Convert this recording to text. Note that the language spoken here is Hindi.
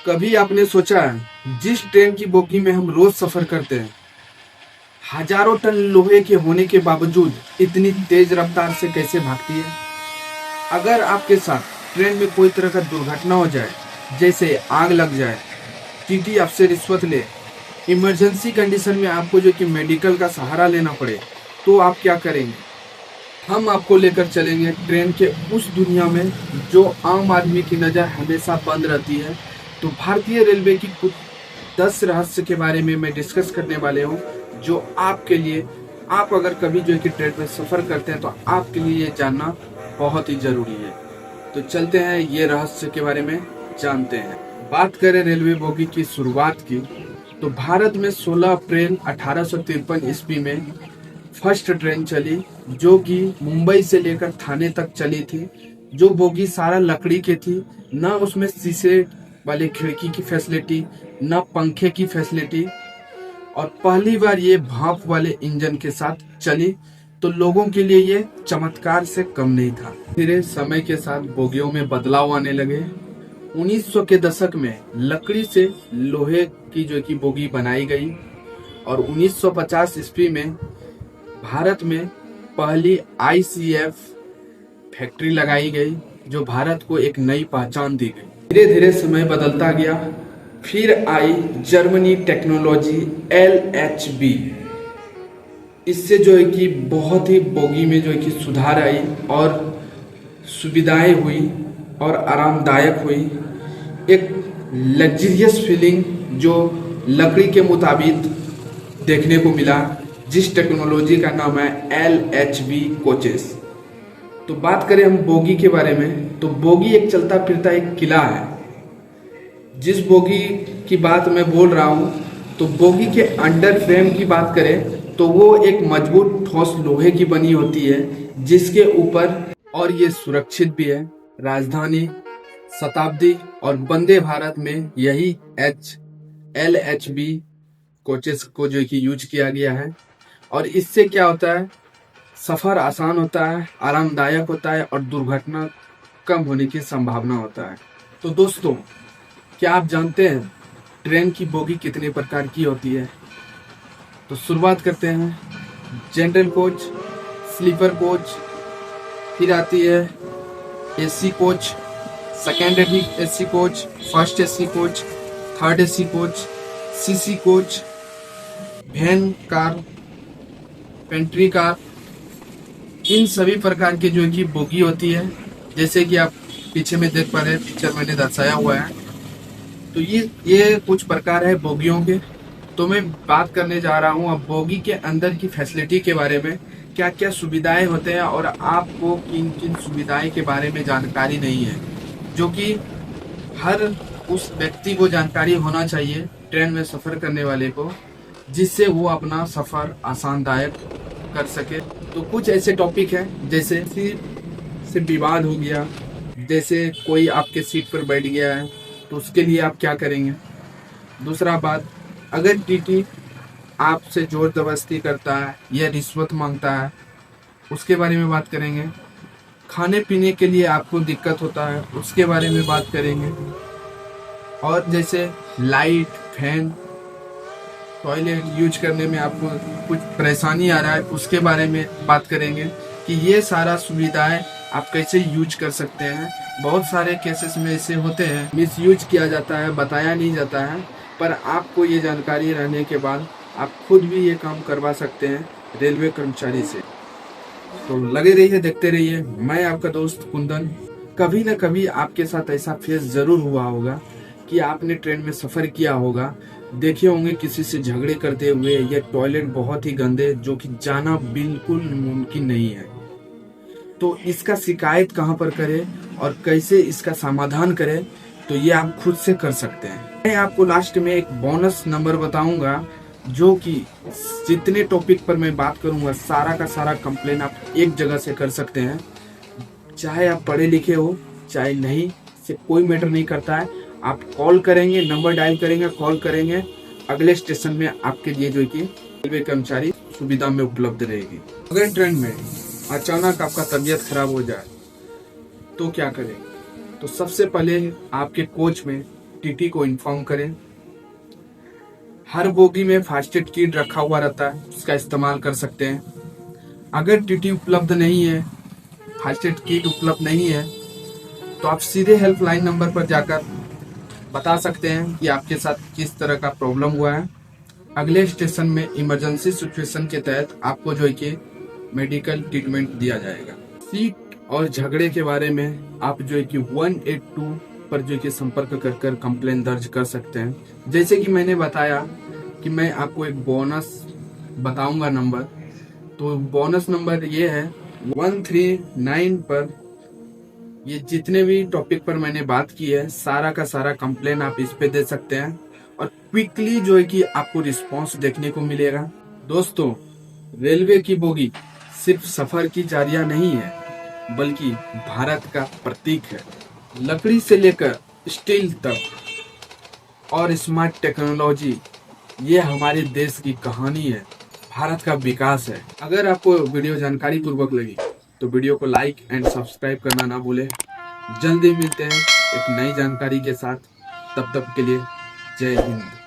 कभी आपने सोचा है जिस ट्रेन की बोगी में हम रोज सफर करते हैं, हजारों टन लोहे के होने के बावजूद इतनी तेज रफ्तार से कैसे भागती है? अगर आपके साथ ट्रेन में कोई तरह का दुर्घटना हो जाए, जैसे आग लग जाए, टीटी आपसे रिश्वत ले, इमरजेंसी कंडीशन में आपको जो कि मेडिकल का सहारा लेना पड़े, तो आप क्या करेंगे? हम आपको लेकर चलेंगे ट्रेन के उस दुनिया में जो आम आदमी की नज़र हमेशा बंद रहती है। तो भारतीय रेलवे की कुछ 10 रहस्य के बारे में मैं डिस्कस करने वाले हूँ, जो आपके लिए, आप अगर कभी जो है कि ट्रेन में सफ़र करते हैं तो आपके लिए ये जानना बहुत ही ज़रूरी है। तो चलते हैं ये रहस्य के बारे में जानते हैं। बात करें रेलवे बोगी की शुरुआत की, तो भारत में 16 अप्रैल 1853 ईस्वी में फर्स्ट ट्रेन चली, जो कि मुंबई से लेकर थाने तक चली थी। जो बोगी सारा लकड़ी के थी, ना उसमें शीशे वाले खिड़की की फैसिलिटी, ना पंखे की फैसिलिटी, और पहली बार ये भाप वाले इंजन के साथ चली, तो लोगों के लिए ये चमत्कार से कम नहीं था। धीरे समय के साथ बोगियों में बदलाव आने लगे। 1900 के दशक में लकड़ी से लोहे की जो कि बोगी बनाई गई, और 1950 ईस्वी में भारत में पहली आईसीएफ फैक्ट्री लगाई गई, जो भारत को एक नई पहचान दी गई। धीरे धीरे समय बदलता गया। फिर आई जर्मनी टेक्नोलॉजी LHB। इससे जो है कि बहुत ही बोगी में जो है कि सुधार आई और सुविधाएं हुई और आरामदायक हुई। एक लग्जरियस फीलिंग जो लकड़ी के मुताबिक देखने को मिला, जिस टेक्नोलॉजी का नाम है LHB कोचेस। तो बात करें हम बोगी के बारे में, तो बोगी एक चलता फिरता एक किला है। जिस बोगी की बात मैं बोल रहा हूँ, तो बोगी के अंडर फ्रेम की बात करें तो वो एक मजबूत ठोस लोहे की बनी होती है, जिसके ऊपर, और ये सुरक्षित भी है, राजधानी, शताब्दी और वंदे भारत में यही LHB कोचेस को जो कि यूज किया गया है। और इससे क्या होता है, सफ़र आसान होता है, आरामदायक होता है और दुर्घटना कम होने की संभावना होता है। तो दोस्तों, क्या आप जानते हैं ट्रेन की बोगी कितने प्रकार की होती है? तो शुरुआत करते हैं। जनरल कोच, स्लीपर कोच, फिर आती है AC coach, secondary AC coach, first AC coach, third AC coach, CC coach, van car, pantry car. इन सभी प्रकार की जो कि बोगी होती है, जैसे कि आप पीछे में देख पा रहे हैं, पिक्चर मैंने दर्शाया हुआ है। तो ये कुछ प्रकार है बोगियों के। तो मैं बात करने जा रहा हूँ अब बोगी के अंदर की फैसिलिटी के बारे में, क्या क्या सुविधाएं होते हैं और आपको किन किन सुविधाएं के बारे में जानकारी नहीं है, जो कि हर उस व्यक्ति को जानकारी होना चाहिए, ट्रेन में सफ़र करने वाले को, जिससे वो अपना सफ़र आसानदायक कर सके। तो कुछ ऐसे टॉपिक हैं, जैसे सीट से विवाद हो गया, जैसे कोई आपके सीट पर बैठ गया है तो उसके लिए आप क्या करेंगे। दूसरा बात, अगर टीटी आपसे जोर जबरदस्ती करता है या रिश्वत मांगता है, उसके बारे में बात करेंगे। खाने पीने के लिए आपको दिक्कत होता है, उसके बारे में बात करेंगे। और जैसे लाइट, फैन, टॉयलेट यूज करने में आपको कुछ परेशानी आ रहा है, उसके बारे में बात करेंगे कि ये सारा सुविधाएं आप कैसे यूज कर सकते हैं। बहुत सारे केसेस में ऐसे होते हैं, मिस यूज किया जाता है, बताया नहीं जाता है, पर आपको ये जानकारी रहने के बाद आप खुद भी ये काम करवा सकते हैं रेलवे कर्मचारी से। तो लगे रहिए, देखते रहिए। मैं आपका दोस्त कुंदन। कभी ना कभी आपके साथ ऐसा फेस जरूर हुआ होगा कि आपने ट्रेन में सफ़र किया होगा, देखे होंगे किसी से झगड़े करते हुए, या टॉयलेट बहुत ही गंदे, जो कि जाना बिल्कुल मुमकिन नहीं है। तो इसका शिकायत कहाँ पर करें और कैसे इसका समाधान करें, तो ये आप खुद से कर सकते हैं। मैं आपको लास्ट में एक बोनस नंबर बताऊंगा, जो कि जितने टॉपिक पर मैं बात करूंगा, सारा का सारा कंप्लेन आप एक जगह से कर सकते हैं। चाहे आप पढ़े लिखे हो चाहे नहीं, से कोई मैटर नहीं करता है। आप कॉल करेंगे, नंबर डायल करेंगे, कॉल करेंगे, अगले स्टेशन में आपके लिए जो कि रेलवे कर्मचारी सुविधा में उपलब्ध रहेगी। अगर ट्रेन में अचानक आपका तबीयत खराब हो जाए तो क्या करें? तो सबसे पहले आपके कोच में टीटी को इन्फॉर्म करें। हर बोगी में फास्ट एड किट रखा हुआ रहता है, उसका इस्तेमाल कर सकते हैं। अगर टीटी उपलब्ध नहीं है, फास्ट एड किट उपलब्ध नहीं है, तो आप सीधे हेल्पलाइन नंबर पर जाकर बता सकते हैं कि आपके साथ किस तरह का प्रॉब्लम हुआ है। अगले स्टेशन में इमरजेंसी सिचुएशन के तहत आपको जो है कि मेडिकल ट्रीटमेंट दिया जाएगा। सीट और झगड़े के बारे में आप जो है कि 182 पर जो है कि संपर्क कर कंप्लेन दर्ज कर सकते हैं। जैसे कि मैंने बताया कि मैं आपको एक बोनस बताऊंगा नंबर, तो बोनस नंबर ये है 139 पर। ये जितने भी टॉपिक पर मैंने बात की है, सारा का सारा कंप्लेन आप इस पे दे सकते हैं और क्विकली जो है कि आपको रिस्पांस देखने को मिलेगा। दोस्तों, रेलवे की बोगी सिर्फ सफर की जारिया नहीं है, बल्कि भारत का प्रतीक है। लकड़ी से लेकर स्टील तक और स्मार्ट टेक्नोलॉजी, ये हमारे देश की कहानी है, भारत का विकास है। अगर आपको वीडियो जानकारी पूर्वक लगी तो वीडियो को लाइक एंड सब्सक्राइब करना ना भूलें। जल्दी मिलते हैं एक नई जानकारी के साथ, तब तक के लिए जय हिंद।